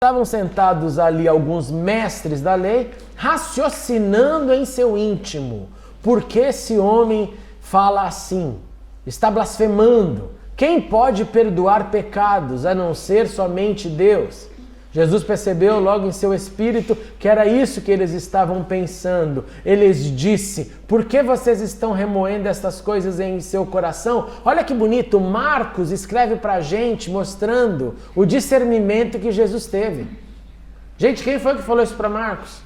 Estavam sentados ali alguns mestres da lei, raciocinando em seu íntimo. Por que esse homem fala assim? Está blasfemando. Quem pode perdoar pecados a não ser somente Deus? Jesus percebeu logo em seu espírito que era isso que eles estavam pensando. Ele disse: por que vocês estão remoendo estas coisas em seu coração? Olha que bonito, Marcos escreve para a gente mostrando o discernimento que Jesus teve. Gente, quem foi que falou isso para Marcos?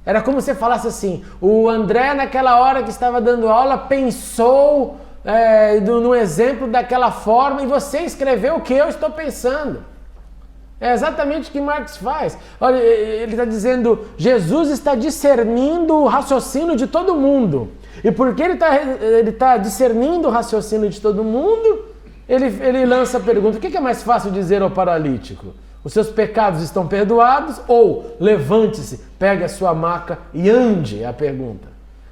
Era como se falasse assim: o André naquela hora que estava dando aula pensou no exemplo daquela forma e você escreveu o que eu estou pensando. É exatamente o que Marcos faz. Olha, ele está dizendo, Jesus está discernindo o raciocínio de todo mundo. E porque ele está discernindo o raciocínio de todo mundo, ele lança a pergunta: o que é mais fácil dizer ao paralítico? Os seus pecados estão perdoados? Ou levante-se, pegue a sua maca e ande? É a pergunta.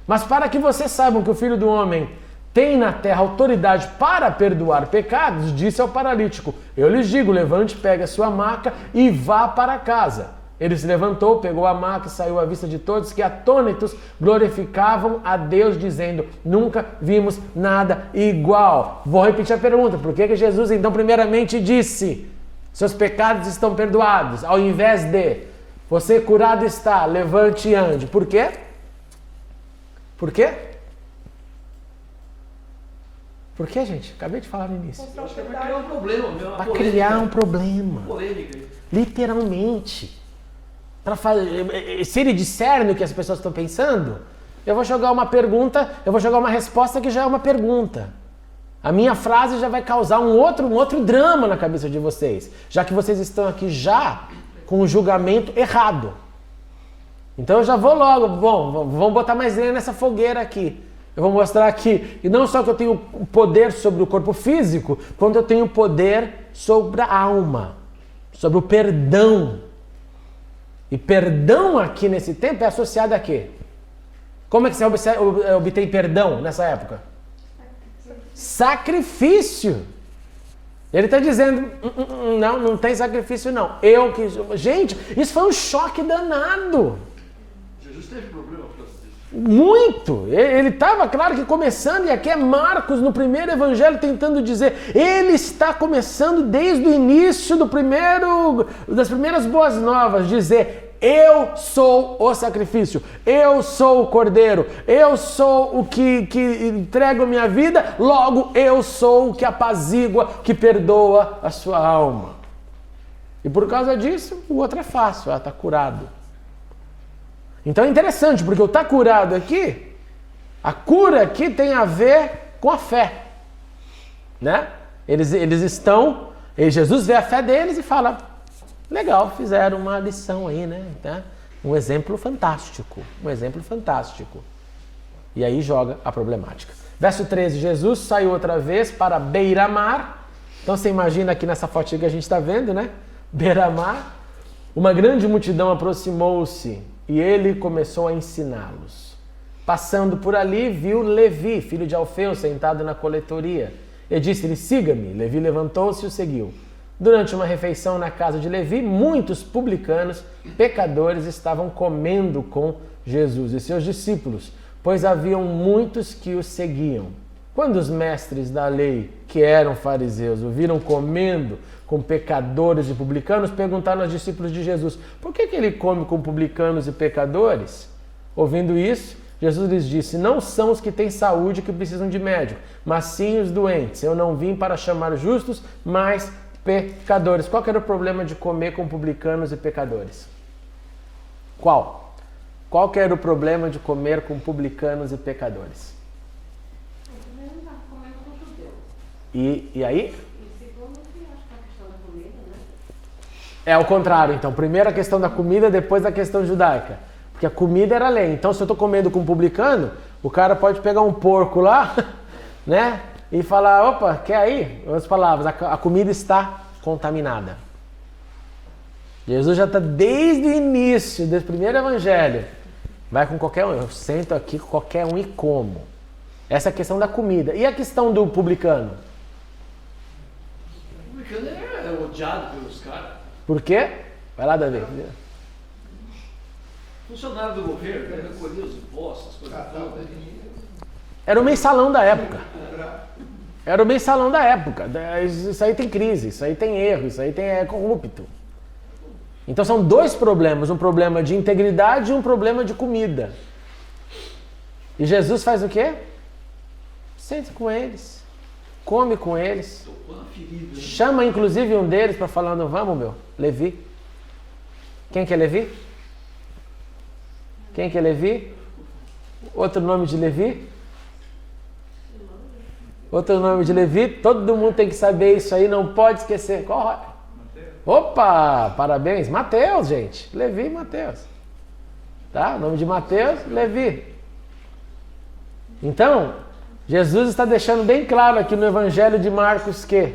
Mas para que vocês saibam que o Filho do Homem tem na terra autoridade para perdoar pecados, disse ao paralítico: eu lhes digo, levante, pegue a sua maca e vá para casa. Ele se levantou, pegou a maca e saiu à vista de todos, que atônitos glorificavam a Deus, dizendo: nunca vimos nada igual. Vou repetir a pergunta: por que Jesus então primeiramente disse: seus pecados estão perdoados, ao invés de você curado está, levante e ande? Por quê? Por quê? Por que, gente? Acabei de falar no início. Para criar um problema. Para criar um problema. Polêmica. Literalmente. Se ele discerne o que as pessoas estão pensando, eu vou jogar uma pergunta, eu vou jogar uma resposta que já é uma pergunta. A minha frase já vai causar um outro drama na cabeça de vocês, já que vocês estão aqui já com o julgamento errado. Então eu já vou logo, vamos botar mais lenha nessa fogueira aqui. Eu vou mostrar aqui, e não só que eu tenho poder sobre o corpo físico, quanto eu tenho poder sobre a alma, sobre o perdão. E perdão aqui nesse tempo é associado a quê? Como é que você obtém perdão nessa época? Sacrifício. Ele está dizendo, não tem sacrifício não. Gente, isso foi um choque danado. Jesus teve problema por causa disso. Muito! Ele estava, claro que começando, e aqui é Marcos no primeiro evangelho tentando dizer, ele está começando desde o início das primeiras boas novas, dizer: eu sou o sacrifício, eu sou o cordeiro, eu sou o que entrega a minha vida, logo eu sou o que apazigua, que perdoa a sua alma. E por causa disso, o outro é fácil, está curado. Então é interessante, porque o estar curado aqui, a cura aqui tem a ver com a fé, né? Eles estão, e Jesus vê a fé deles e fala: legal, fizeram uma lição aí, né? Um exemplo fantástico, E aí joga a problemática. Verso 13, Jesus saiu outra vez para beira-mar. Então você imagina aqui nessa fotinha que a gente está vendo, né? Beira-mar. Uma grande multidão aproximou-se e ele começou a ensiná-los. Passando por ali, viu Levi, filho de Alfeu, sentado na coletoria. E disse-lhe: siga-me. Levi levantou-se e o seguiu. Durante uma refeição na casa de Levi, muitos publicanos, pecadores, estavam comendo com Jesus e seus discípulos, pois haviam muitos que o seguiam. Quando os mestres da lei, que eram fariseus, o viram comendo com pecadores e publicanos, perguntaram aos discípulos de Jesus: por que ele come com publicanos e pecadores? Ouvindo isso, Jesus lhes disse: não são os que têm saúde que precisam de médico, mas sim os doentes. Eu não vim para chamar justos, mas pecadores. Qual que era o problema de comer com publicanos e pecadores? Qual que era o problema de comer com publicanos e pecadores? E aí? É o contrário, então. Primeiro a questão da comida, depois a questão judaica. Porque a comida era lei. Então, se eu estou comendo com um publicano, o cara pode pegar um porco lá, né? E falar: opa, quer aí? Em outras palavras, a comida está contaminada. Jesus já está desde o início, desde o primeiro evangelho. Vai com qualquer um. Eu sento aqui com qualquer um e como. Essa é a questão da comida. E a questão do publicano? O publicano é odiado pelos caras. Por quê? Vai lá, Davi. Funcionário do governo, né? Recolhia os impostos, as coisas todas. Era o mensalão da época. Era o mensalão da época. Isso aí tem crise, isso aí tem erro, isso aí é corrupto. Então são dois problemas, um problema de integridade e um problema de comida. E Jesus faz o quê? Senta com eles, come com eles, chama inclusive um deles para falar, não vamos, meu, Levi. Quem que é Levi? Quem que é Levi? Outro nome de Levi? Outro nome de Levi, todo mundo tem que saber isso aí, não pode esquecer. Qual? Opa, parabéns. Mateus, gente. Levi e Mateus. Tá? O nome de Mateus, Levi. Então, Jesus está deixando bem claro aqui no Evangelho de Marcos que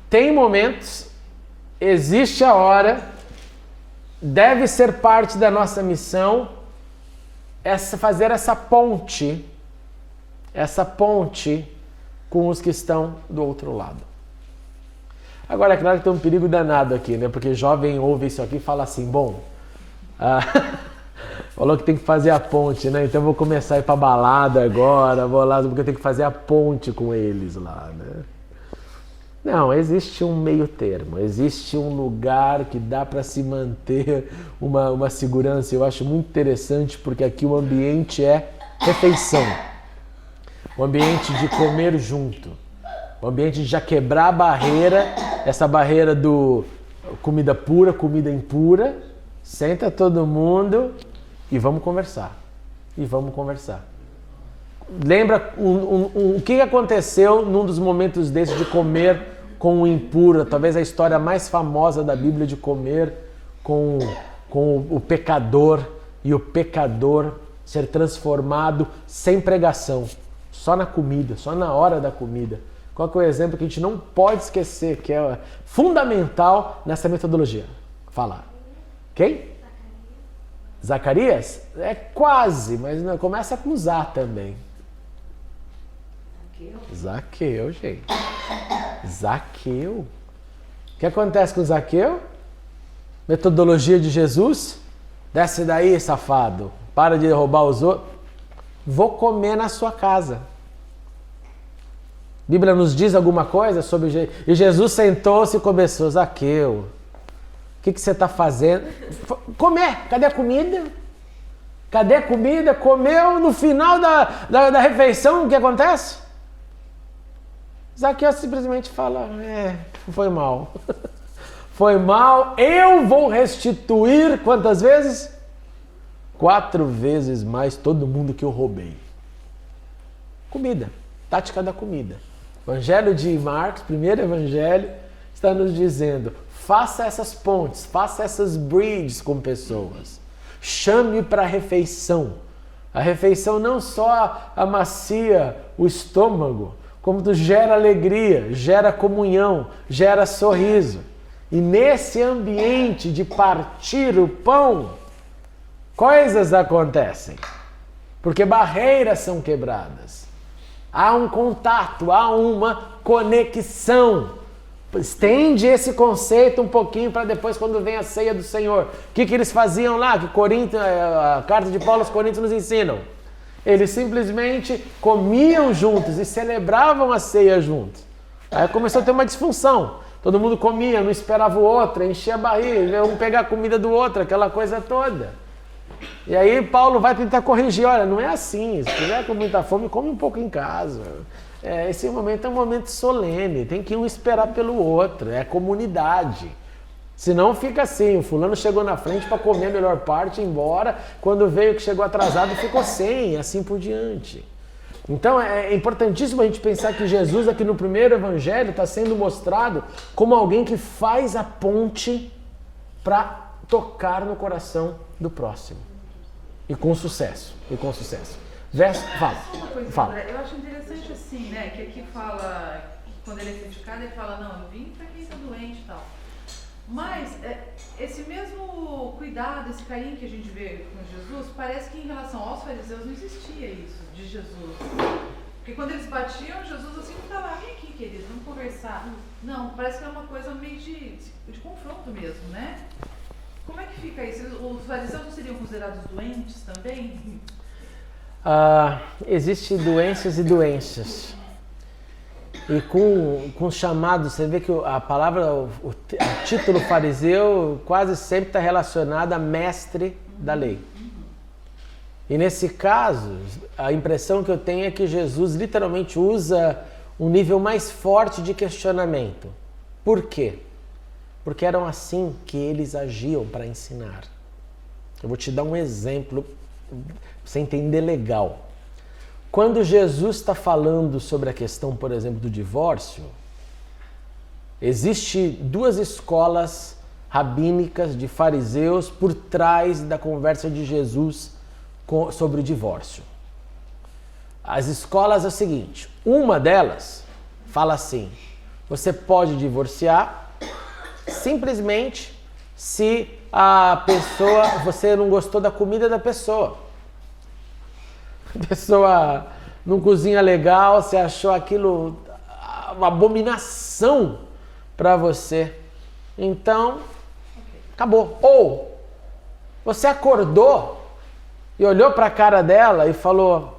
tem momentos, existe a hora, deve ser parte da nossa missão fazer essa ponte com os que estão do outro lado. Agora, é claro que tem um perigo danado aqui, né? Porque jovem ouve isso aqui e fala assim, bom, falou que tem que fazer a ponte, né? Então eu vou começar a ir pra balada agora, vou lá, porque eu tenho que fazer a ponte com eles lá, né? Não, existe um meio termo, existe um lugar que dá para se manter uma segurança. Eu acho muito interessante porque aqui o ambiente é refeição, o ambiente de comer junto, o ambiente de já quebrar a barreira, essa barreira do comida pura, comida impura. Senta todo mundo e vamos conversar. Lembra o que aconteceu num dos momentos desses de comer com o impuro? Talvez a história mais famosa da Bíblia de comer com o pecador e o pecador ser transformado sem pregação, só na comida, só na hora da comida. Qual que é o exemplo que a gente não pode esquecer, que é fundamental nessa metodologia? Fala. Quem? Zacarias? É quase, mas não, começa com Zá também. Zaqueu, gente. Zaqueu. O que acontece com Zaqueu? Metodologia de Jesus? Desce daí, safado. Para de roubar os outros. Vou comer na sua casa. A Bíblia nos diz alguma coisa sobre... E Jesus sentou-se e começou. Zaqueu, o que você está fazendo? Comer. Cadê a comida? Cadê a comida? Comeu no final da refeição. O que acontece? Zaqueu simplesmente fala, foi mal. Foi mal, eu vou restituir quantas vezes? 4 vezes mais todo mundo que eu roubei. Comida, tática da comida. Evangelho de Marcos, primeiro evangelho, está nos dizendo, faça essas pontes, faça essas bridges com pessoas. Chame para a refeição. A refeição não só amacia o estômago, como gera alegria, gera comunhão, gera sorriso. E nesse ambiente de partir o pão, coisas acontecem. Porque barreiras são quebradas. Há um contato, há uma conexão. Estende esse conceito um pouquinho para depois, quando vem a ceia do Senhor. O que eles faziam lá? Que a carta de Paulo aos Coríntios nos ensinam. Eles simplesmente comiam juntos e celebravam a ceia juntos. Aí começou a ter uma disfunção. Todo mundo comia, não esperava o outro, enchia a barriga, um pegar a comida do outro, aquela coisa toda. E aí Paulo vai tentar corrigir, olha, não é assim, se tiver com muita fome, come um pouco em casa. Esse momento é um momento solene, tem que um esperar pelo outro, é comunidade. Senão fica assim, o fulano chegou na frente para comer a melhor parte e ir embora, quando veio que chegou atrasado ficou sem, e assim por diante. Então é importantíssimo a gente pensar que Jesus aqui no primeiro evangelho está sendo mostrado como alguém que faz a ponte para tocar no coração do próximo. E com sucesso, Fala. Uma coisa, Fala. André, eu acho interessante assim, né, que aqui fala, quando ele é criticado, ele fala, não, eu vim para quem está doente e tal. Mas esse mesmo cuidado, esse carinho que a gente vê com Jesus, parece que em relação aos fariseus não existia isso de Jesus. Porque quando eles batiam, Jesus assim não estava, vem aqui, querido, vamos conversar. Não, parece que é uma coisa meio de confronto mesmo, né? Como é que fica isso? Os fariseus não seriam considerados doentes também? Existem doenças e doenças. E com chamados, você vê que a palavra, o título fariseu quase sempre está relacionado a mestre da lei. E nesse caso, a impressão que eu tenho é que Jesus literalmente usa um nível mais forte de questionamento. Por quê? Porque eram assim que eles agiam para ensinar. Eu vou te dar um exemplo para você entender legal. Quando Jesus está falando sobre a questão, por exemplo, do divórcio, existe duas escolas rabínicas de fariseus por trás da conversa de Jesus sobre o divórcio. As escolas é o seguinte, uma delas fala assim, você pode divorciar simplesmente se a pessoa, você não gostou da comida da pessoa. A pessoa não cozinha legal, você achou aquilo uma abominação para você. Então, acabou. Ou você acordou e olhou para a cara dela e falou,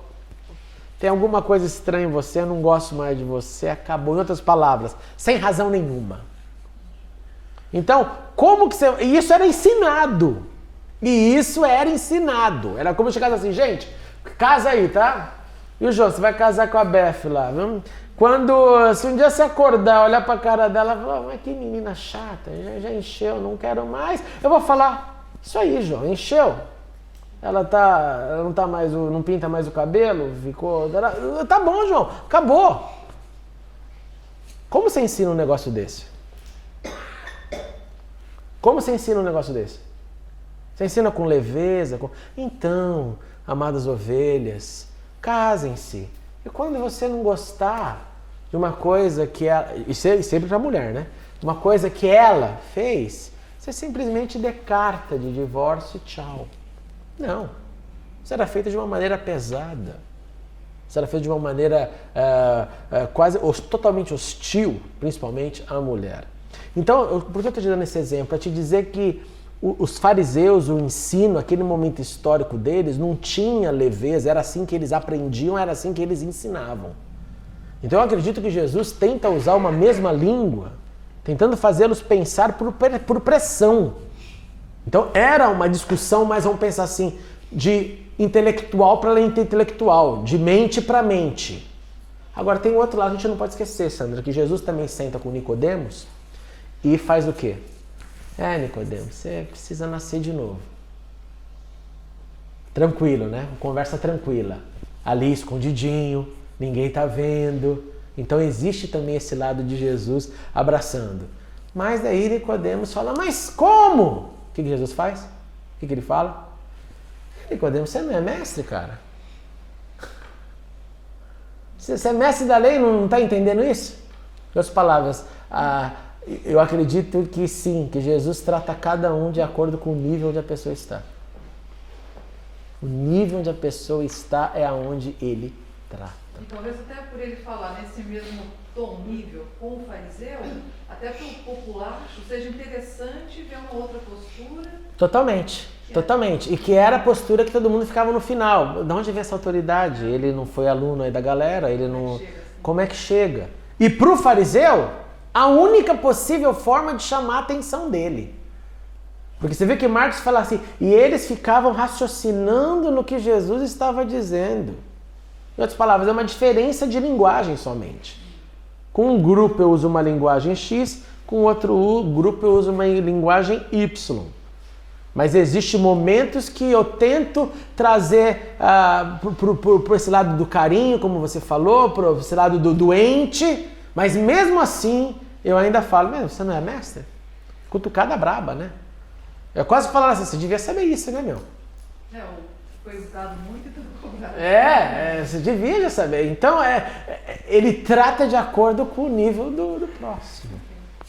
tem alguma coisa estranha em você, eu não gosto mais de você, acabou. Em outras palavras, sem razão nenhuma. Então, como que você... E isso era ensinado. Era como chegar assim, gente, casa aí, tá? E o João, você vai casar com a Beth lá. Se um dia você acordar, olhar pra cara dela e falar, mas que menina chata, já encheu, não quero mais. Eu vou falar, isso aí, João, encheu. Ela não tá mais, não pinta mais o cabelo, ficou... Tá bom, João, acabou. Como você ensina um negócio desse? Como você ensina um negócio desse? Você ensina com leveza? Então, amadas ovelhas, casem-se. E quando você não gostar de uma coisa que ela... E sempre pra mulher, né? Uma coisa que ela fez, você simplesmente dê carta de divórcio e tchau. Não. Isso era feito de uma maneira pesada. Isso era feito de uma maneira quase totalmente hostil, principalmente à mulher. Então, por que eu estou te dando esse exemplo? Para te dizer que os fariseus, o ensino, aquele momento histórico deles, não tinha leveza, era assim que eles aprendiam, era assim que eles ensinavam. Então eu acredito que Jesus tenta usar uma mesma língua, tentando fazê-los pensar por pressão. Então era uma discussão, mas vamos pensar assim, de intelectual para intelectual, de mente para mente. Agora tem um outro lado, a gente não pode esquecer, Sandra, que Jesus também senta com Nicodemos e faz o quê? Nicodemos, você precisa nascer de novo. Tranquilo, né? Conversa tranquila. Ali escondidinho, ninguém tá vendo. Então existe também esse lado de Jesus abraçando. Mas daí Nicodemos fala, mas como? O que Jesus faz? O que ele fala? Nicodemos, você não é mestre, cara? Você é mestre da lei e não está entendendo isso? Em outras palavras, eu acredito que sim, que Jesus trata cada um de acordo com o nível onde a pessoa está. O nível onde a pessoa está é aonde ele trata. E talvez até por ele falar nesse mesmo tom, nível, com o fariseu, até para o populacho seja interessante ver uma outra postura. Totalmente. Totalmente. E que era a postura que todo mundo ficava no final. De onde vem essa autoridade? Ele não foi aluno aí da galera, ele não... Como é que chega? E para o fariseu, a única possível forma de chamar a atenção dele. Porque você vê que Marcos fala assim, e eles ficavam raciocinando no que Jesus estava dizendo. Em outras palavras, é uma diferença de linguagem somente. Com um grupo eu uso uma linguagem X, com outro grupo eu uso uma linguagem Y. Mas existem momentos que eu tento trazer para esse lado do carinho, como você falou, para esse lado do doente, mas mesmo assim eu ainda falo, mas você não é mestre? Cutucada braba, né? Eu quase falo assim, você devia saber isso, né, meu? Foi usado muito e tudo cobrado. Você devia já saber. Então, ele trata de acordo com o nível do próximo.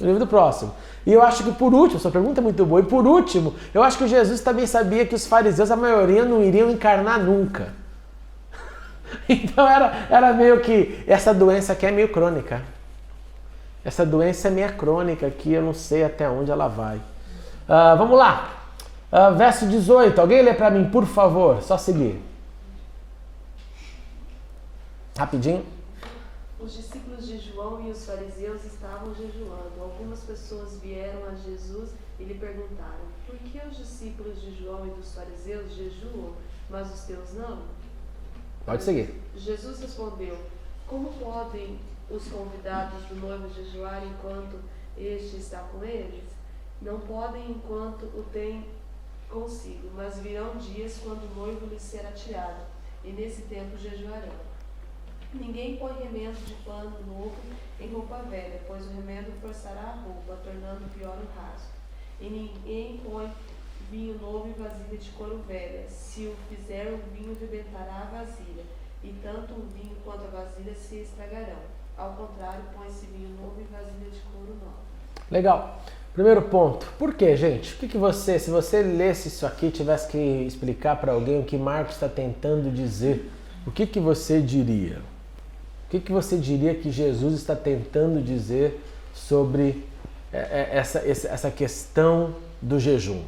O nível do próximo. E eu acho que por último, sua pergunta é muito boa, e por último, eu acho que Jesus também sabia que os fariseus, a maioria, não iriam encarnar nunca. Então era meio que, essa doença aqui é meio crônica. Essa doença é meio crônica aqui, eu não sei até onde ela vai. Vamos lá. Verso 18. Alguém lê para mim, por favor. Só seguir. Rapidinho. Os discípulos de João e os fariseus estavam jejuando. Algumas pessoas vieram a Jesus e lhe perguntaram: por que os discípulos de João e dos fariseus jejuam, mas os teus não? Pode seguir. Jesus respondeu: como podem os convidados do noivo jejuar enquanto este está com eles? Não podem enquanto o têm consigo, mas virão dias quando o noivo lhes será tirado, e nesse tempo jejuarão. Ninguém põe remendo de pano novo em roupa velha, pois o remendo forçará a roupa, tornando pior o rasgo. E ninguém põe vinho novo em vasilha de couro velha. Se o fizer, o vinho rebentará a vasilha, e tanto o vinho quanto a vasilha se estragarão. Ao contrário, põe-se vinho novo em vasilha de couro nova. Legal. Primeiro ponto. Por quê, gente? O que você, se você lesse isso aqui, tivesse que explicar para alguém o que Marcos está tentando dizer, o que você diria? O que você diria que Jesus está tentando dizer sobre essa questão do jejum?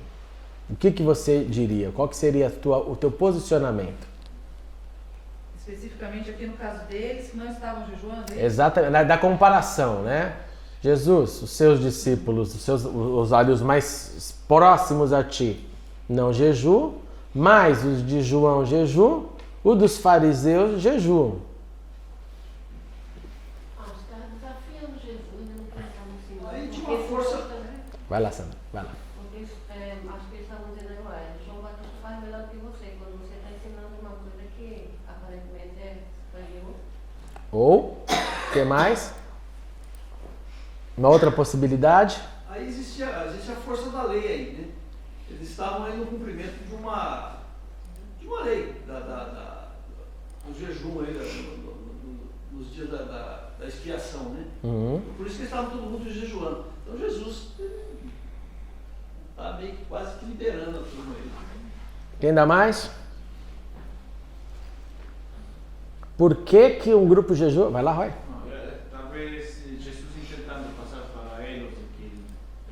O que você diria? Qual que seria o teu posicionamento? Especificamente aqui no caso deles, que não estavam jejuando? Exatamente, da comparação, né? Jesus, os seus discípulos, os mais próximos a ti, não jejuam, mas os de João jejuam, o dos fariseus jejuam. Vai lá, Sandra, vai lá. Porque acho que eles estavam dizendo, João Batista faz melhor que você, quando você está ensinando uma coisa que aparentemente é superior. Ou, o que mais? Uma outra possibilidade? Aí existe a força da lei aí, né? Eles estavam aí no cumprimento de uma lei, do jejum aí, nos dias da expiação, né? Uhum. Por isso que eles estavam todo mundo jejuando. Então Jesus está meio que quase que liberando a turma aí. Quem dá mais? Por que um grupo jejua? Vai lá, Roy. Talvez Jesus tentando passar para eles que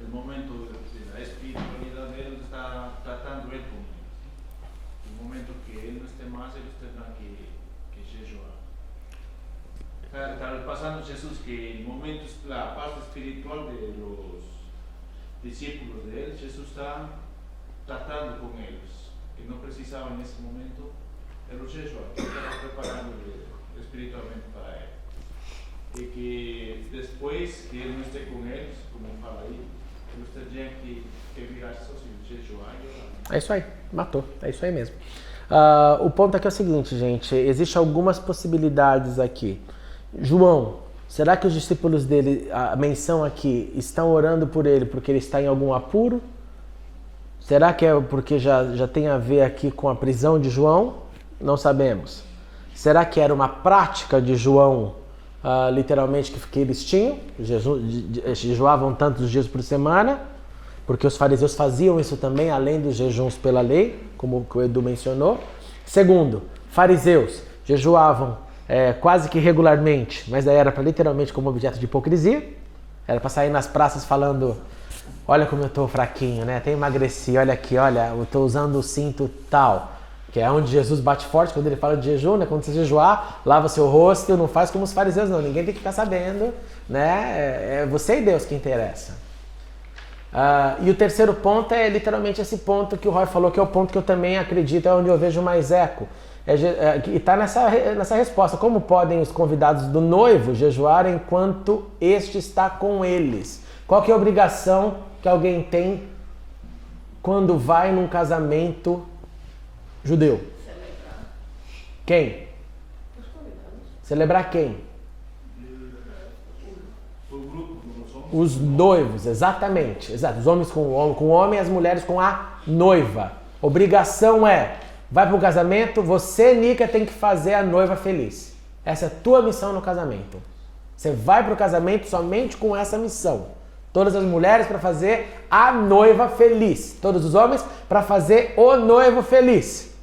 o momento da espiritualidade deles está tratando ele com eles. No momento que ele não esteja mais, eles terão que jejuar. Está passando Jesus que em momentos da parte espiritual dos discípulos dele, Jesus está tratando com eles. Que não precisavam nesse momento era o jejum, que estava preparando espiritualmente para ele. E que depois que ele não esteja com eles, como fala aí, eles teriam que virar sozinhos, jejuar e orar. É isso aí, matou, é isso aí mesmo. O ponto aqui é o seguinte, gente, existem algumas possibilidades aqui. João, será que os discípulos dele, a menção aqui, estão orando por ele porque ele está em algum apuro? Será que é porque já tem a ver aqui com a prisão de João? Não sabemos. Será que era uma prática de João, literalmente, que eles tinham? Jejuavam tantos dias por semana, porque os fariseus faziam isso também, além dos jejuns pela lei, como o Edu mencionou. Segundo, fariseus jejuavam quase que regularmente, mas daí era para literalmente como objeto de hipocrisia. Era para sair nas praças falando: olha como eu estou fraquinho, né? Até emagreci, olha aqui, olha, eu estou usando o cinto tal. Que é onde Jesus bate forte quando ele fala de jejum, né? Quando você jejuar, lava seu rosto, não faz como os fariseus, não. Ninguém tem que ficar sabendo, né? É você e Deus que interessa. E o terceiro ponto é literalmente esse ponto que o Roy falou, que é o ponto que eu também acredito, é onde eu vejo mais eco. E está nessa resposta. Como podem os convidados do noivo jejuar enquanto este está com eles? Qual que é a obrigação que alguém tem quando vai num casamento judeu? Celebrar. Quem? Os convidados. Celebrar quem? O grupo, Os noivos, exatamente. Exato. Os homens com o homem e as mulheres com a noiva. Obrigação vai para o casamento, você, Nica, tem que fazer a noiva feliz. Essa é a tua missão no casamento. Você vai para o casamento somente com essa missão. Todas as mulheres para fazer a noiva feliz. Todos os homens para fazer o noivo feliz.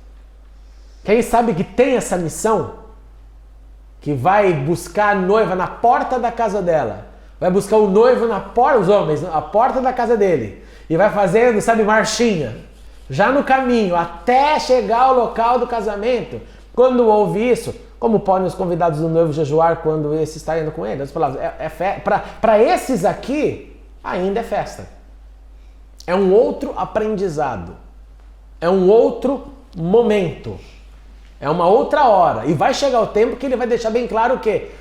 Quem sabe que tem essa missão que vai buscar a noiva na porta da casa dela, vai buscar o noivo na porta, os homens, na porta da casa dele, e vai fazendo, sabe, marchinha, já no caminho, até chegar ao local do casamento. Quando ouve isso, como podem os convidados do noivo jejuar quando esse está indo com ele? As palavras, para esses aqui, ainda é festa. É um outro aprendizado. É um outro momento. É uma outra hora. E vai chegar o tempo que ele vai deixar bem claro que,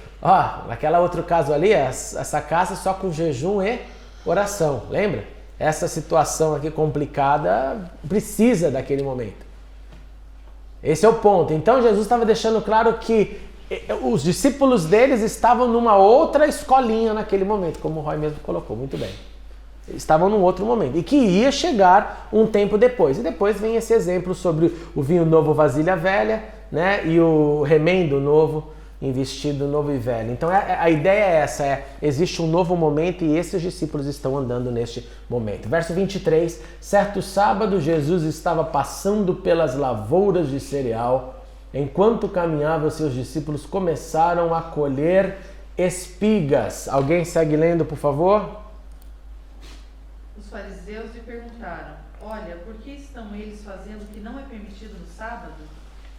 naquela outro caso ali, essa casa só com jejum e oração. Lembra? Essa situação aqui complicada precisa daquele momento. Esse é o ponto. Então Jesus estava deixando claro que os discípulos deles estavam numa outra escolinha naquele momento, como o Roy mesmo colocou, muito bem. Estavam num outro momento. E que ia chegar um tempo depois. E depois vem esse exemplo sobre o vinho novo, vasilha velha, né? E o remendo novo em vestido novo e velho. Então a ideia é essa, existe um novo momento e esses discípulos estão andando neste momento. Verso 23, certo sábado Jesus estava passando pelas lavouras de cereal. Enquanto caminhava, seus discípulos começaram a colher espigas. Alguém segue lendo, por favor? Os fariseus lhe perguntaram: olha, por que estão eles fazendo o que não é permitido no sábado?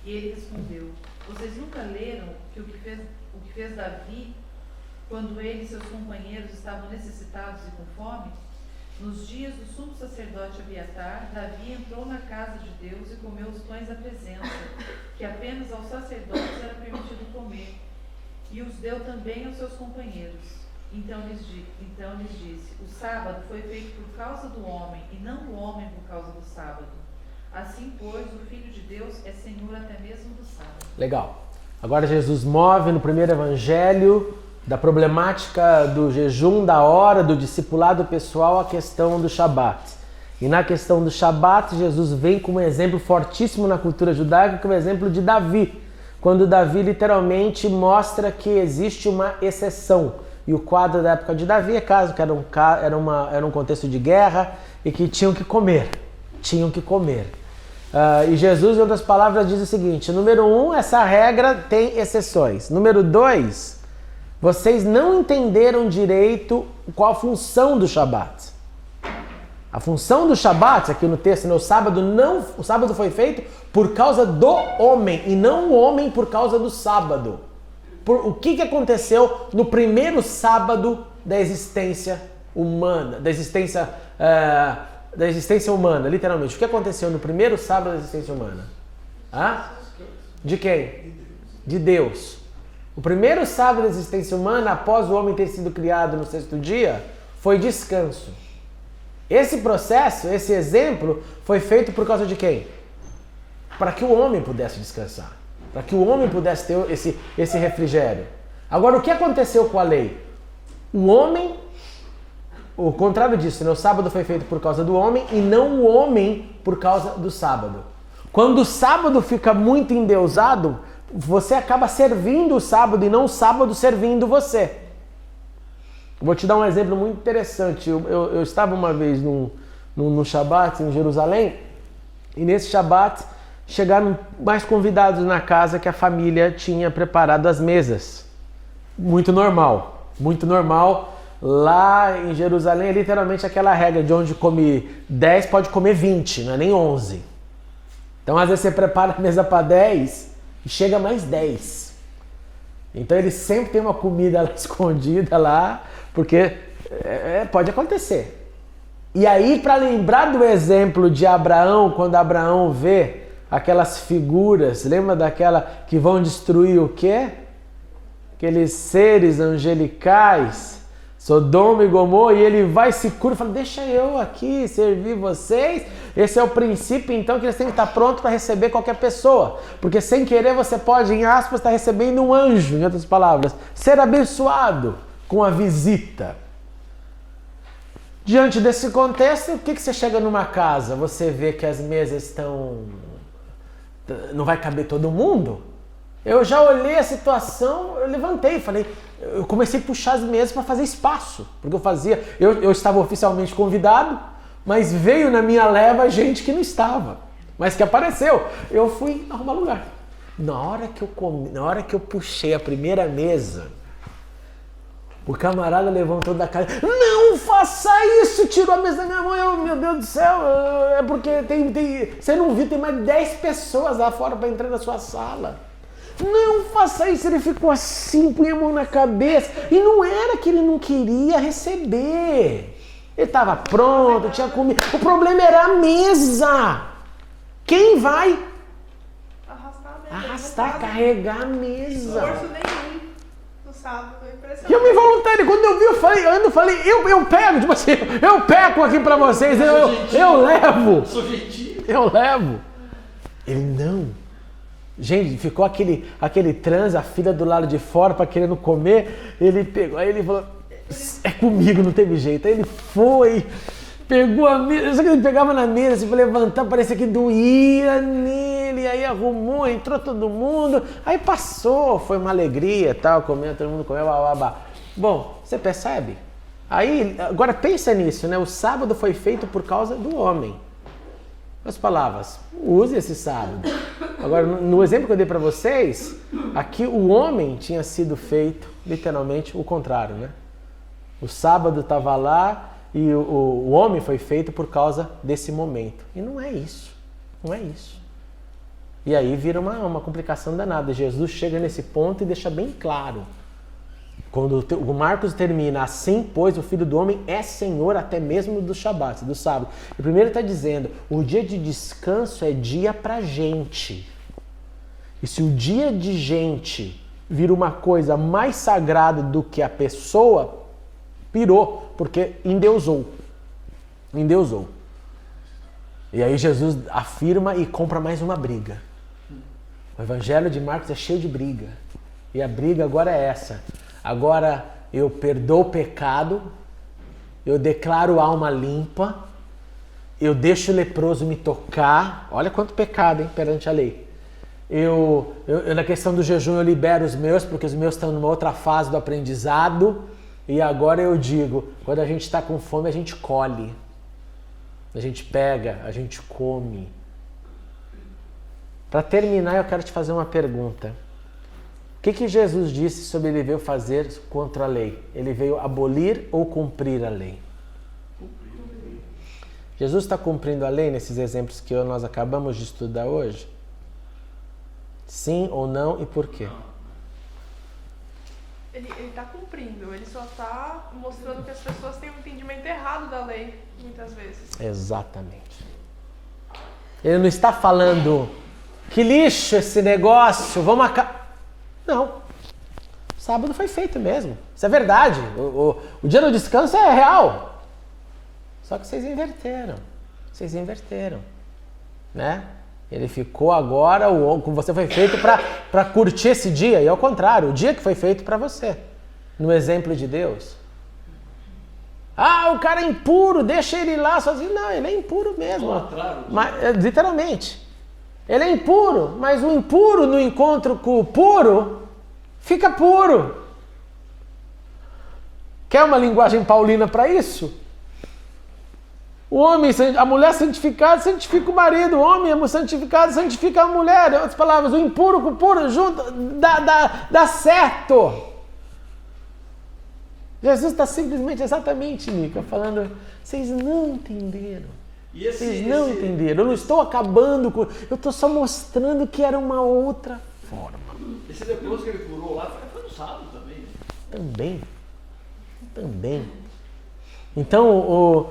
E ele respondeu: vocês nunca leram que o que fez Davi quando ele e seus companheiros estavam necessitados e com fome? Nos dias do sumo sacerdote Abiatar, Davi entrou na casa de Deus e comeu os pães da presença, que apenas aos sacerdotes era permitido comer, e os deu também aos seus companheiros. Então lhes disse: o sábado foi feito por causa do homem, e não o homem por causa do sábado. Assim, pois, o Filho de Deus é Senhor até mesmo do sábado. Legal. Agora Jesus move no primeiro evangelho da problemática do jejum, da hora, do discipulado pessoal, a questão do Shabat. E na questão do Shabat, Jesus vem com um exemplo fortíssimo na cultura judaica, que é o exemplo de Davi. Quando Davi literalmente mostra que existe uma exceção. E o quadro da época de Davi é caso que era um contexto de guerra e que tinham que comer. Tinham que comer. E Jesus, em outras palavras, diz o seguinte: número 1, essa regra tem exceções. Número 2, vocês não entenderam direito qual a função do Shabat. A função do Shabat, aqui no texto, o sábado foi feito por causa do homem e não o homem por causa do sábado. O que aconteceu no primeiro sábado da existência humana, da existência humana, literalmente? O que aconteceu no primeiro sábado da existência humana? De quem? De Deus. O primeiro sábado da existência humana, após o homem ter sido criado no sexto dia, foi descanso. Esse processo, esse exemplo, foi feito por causa de quem? Para que o homem pudesse descansar. Para que o homem pudesse ter esse refrigério. Agora, o que aconteceu com a lei? O homem, o contrário disso, o sábado foi feito por causa do homem e não o homem por causa do sábado. Quando o sábado fica muito endeusado, você acaba servindo o sábado e não o sábado servindo você. Vou te dar um exemplo muito interessante. Eu estava uma vez no Shabat em Jerusalém e nesse Shabat chegaram mais convidados na casa que a família tinha preparado as mesas. Muito normal, muito normal. Lá em Jerusalém é literalmente aquela regra de onde come 10 pode comer 20, não é nem 11. Então às vezes você prepara a mesa para 10 e chega mais 10. Então eles sempre têm uma comida escondida lá, porque pode acontecer. E aí, para lembrar do exemplo de Abraão, quando Abraão vê aquelas figuras, lembra daquela que vão destruir o quê? Aqueles seres angelicais, Sodoma e Gomorra, e ele vai se cura e fala: deixa eu aqui servir vocês. Esse é o princípio, então, que eles têm que estar prontos para receber qualquer pessoa. Porque sem querer você pode, em aspas, estar recebendo um anjo, em outras palavras, ser abençoado com a visita. Diante desse contexto, o que você chega numa casa? Você vê que as mesas estão... não vai caber todo mundo? Eu já olhei a situação, eu levantei, eu comecei a puxar as mesas para fazer espaço, porque eu estava oficialmente convidado, mas veio na minha leva gente que não estava, mas que apareceu. Eu fui arrumar lugar. Na hora que eu comi, na hora que eu puxei a primeira mesa, o camarada levantou da casa. Não faça isso! Tirou a mesa da minha mão. Eu, meu Deus do céu, é porque você não viu, tem mais 10 pessoas lá fora para entrar na sua sala. Não faça isso. Ele ficou assim, põe a mão na cabeça. E não era que ele não queria receber. Ele estava pronto, tinha comido. O problema era a mesa. Quem vai arrastar, carregar a mesa? Esforço nenhum no sábado, é impressionante. E eu me voluntariei. Quando eu vi, eu falei, eu pego, tipo assim, eu pego aqui pra vocês, eu levo. Sou gentil. Eu levo. Ele não. Gente, ficou aquele trans, a filha do lado de fora pra querendo comer. Ele pegou, aí ele falou, é comigo, não teve jeito. Aí ele foi, pegou a mesa, só que ele pegava na mesa, se for levantar, parecia que doía nele. Aí arrumou, entrou todo mundo. Aí passou, foi uma alegria e tal, comendo, todo mundo comeu, babá. Bom, você percebe? Aí, agora pensa nisso, né? O sábado foi feito por causa do homem. As palavras, use esse sábado. Agora, no exemplo que eu dei para vocês, aqui o homem tinha sido feito, literalmente, o contrário, né? O sábado estava lá e o homem foi feito por causa desse momento. E não é isso, não é isso. E aí vira uma complicação danada. Jesus chega nesse ponto e deixa bem claro. Quando o Marcos termina assim, pois o Filho do Homem é Senhor até mesmo do Shabat, do sábado. E primeiro está dizendo, o dia de descanso é dia pra gente. E se o dia de gente vira uma coisa mais sagrada do que a pessoa, pirou, porque endeusou. Endeusou. E aí Jesus afirma e compra mais uma briga. O Evangelho de Marcos é cheio de briga. E a briga agora é essa. Agora eu perdoo o pecado, eu declaro alma limpa, eu deixo o leproso me tocar. Olha quanto pecado, hein, perante a lei. Eu na questão do jejum eu libero os meus, porque os meus estão numa outra fase do aprendizado. E agora eu digo, quando a gente está com fome, a gente colhe. A gente pega, a gente come. Para terminar, eu quero te fazer uma pergunta. O que Jesus disse sobre ele veio fazer contra a lei? Ele veio abolir ou cumprir a lei? Jesus está cumprindo a lei nesses exemplos que nós acabamos de estudar hoje? Sim ou não e por quê? Ele está cumprindo, ele só está mostrando que as pessoas têm um entendimento errado da lei, muitas vezes. Exatamente. Ele não está falando, que lixo esse negócio, vamos acabar. Não. Sábado foi feito mesmo. Isso é verdade. O dia do descanso é real. Só que vocês inverteram. Vocês inverteram. Né? Ele ficou agora, você foi feito para curtir esse dia. E ao contrário, o dia que foi feito para você. No exemplo de Deus. Ah, o cara é impuro, deixa ele lá sozinho. Não, ele é impuro mesmo. Mas, literalmente. Ele é impuro, mas o impuro no encontro com o puro, fica puro. Quer uma linguagem paulina para isso? O homem, a mulher santificada, santifica o marido. O homem santificado, santifica a mulher. Em outras palavras, o impuro com o puro junto, dá certo. Jesus está simplesmente, exatamente, Nica, falando, vocês não entenderam. Vocês não entenderam. Eu não estou acabando com... Eu estou só mostrando que era uma outra forma. Esse leproso que ele curou lá foi no sábado também. Também. Então,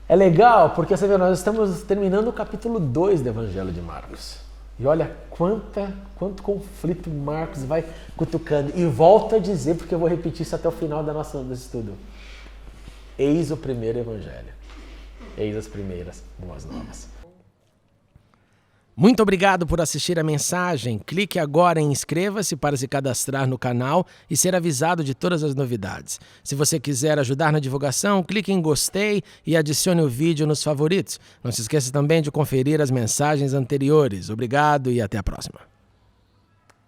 é legal porque você vê, nós estamos terminando o capítulo 2 do Evangelho de Marcos. E olha quanto conflito Marcos vai cutucando. E volto a dizer, porque eu vou repetir isso até o final do estudo. Eis o primeiro Evangelho. Eis as primeiras boas novas. Muito obrigado por assistir a mensagem. Clique agora em inscreva-se para se cadastrar no canal e ser avisado de todas as novidades. Se você quiser ajudar na divulgação, clique em gostei e adicione o vídeo nos favoritos. Não se esqueça também de conferir as mensagens anteriores. Obrigado e até a próxima.